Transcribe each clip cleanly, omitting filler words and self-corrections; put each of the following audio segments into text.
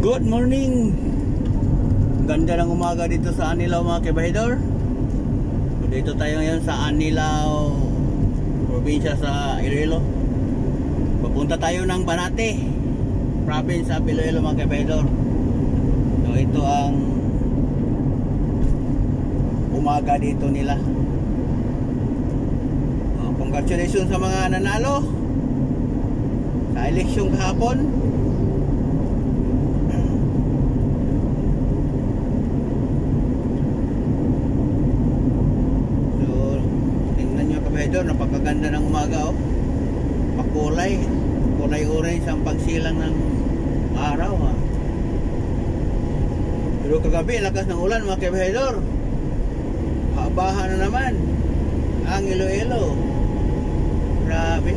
Good morning. Ganda ng umaga dito sa Anilao mga kabahidor. Dito tayo ngayon sa Anilao, probinsya sa Iloilo. Papunta tayo ng Banate, province sa Iloilo mga kabahidor. So ito ang umaga dito nila. Congratulations sa mga nanalo sa eleksyon kahapon. Napakaganda ng umaga, oh. Pakulay orange ang pagsilang ng araw, ha. Pero kagabi lakas ng ulan mga kabahidor. Habahan na naman ang Iloilo. Grabe.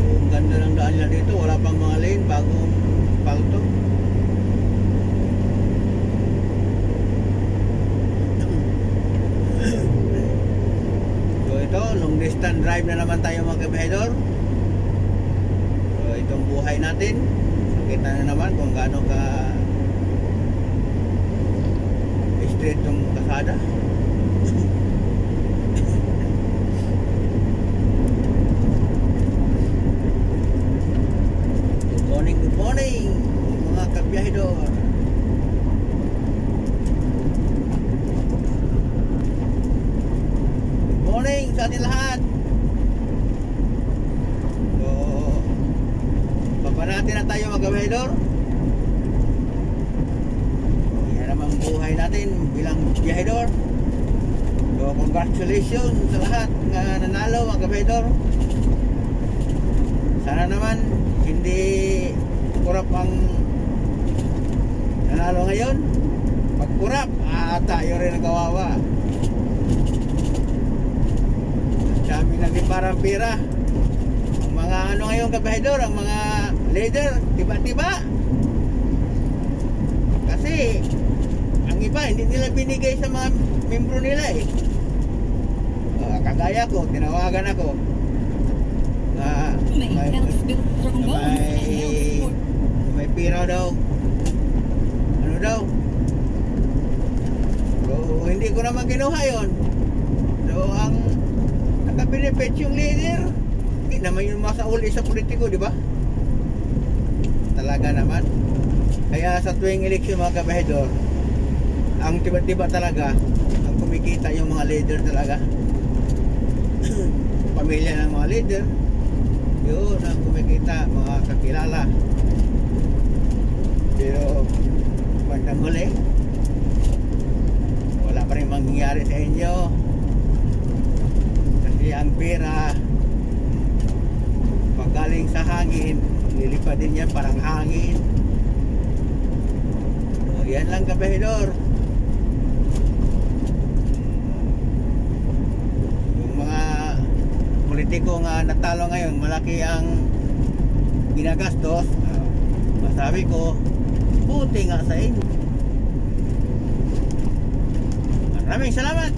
Ang ganda ng daan nila dito, wala pang mga lane, bagong palto. Long distance drive na naman tayo mga kabahidor. So itong buhay natin, kita na naman kung gaano ka straight tong kasada. Good morning mga kabahidor. Morning sa ating lahat. So papanati na tayo mga kabahidor. Yan naman buhay natin bilang biyahidor. So congratulations sa lahat na nanalo mga kabahidor. Sana naman hindi kurap ang nanalo ngayon. Pag kurap, tayo rin ang kawawa. Dami na din parang pira. Ang mga ano ngayon kabahidor, ang mga leader, tiba-tiba. Kasi ang iba hindi nila binigay sa mga membro nila eh. Kagaya ko, tinawagan ako. May pira daw. Ano daw? So, hindi ko naman kinuha yun. So ang benefit yung leader, hindi naman yung masauli sa politiko, di ba? Talaga naman. Kaya sa tuwing eleksyon mga kabahidor, ang tiba-tiba talaga ang kumikita yung mga leader talaga. Pamilya ng mga leader, yun ang kumikita, mga kakilala. Pero bandang huli, wala pa rin mangyayari sa inyo. Ang pera paggaling sa hangin, lilipad din yan parang hangin. So, yan lang kabahidor. Yung mga politiko nga natalo ngayon, malaki ang ginagastos. Masabi ko, buti nga sa inyo. Maraming salamat.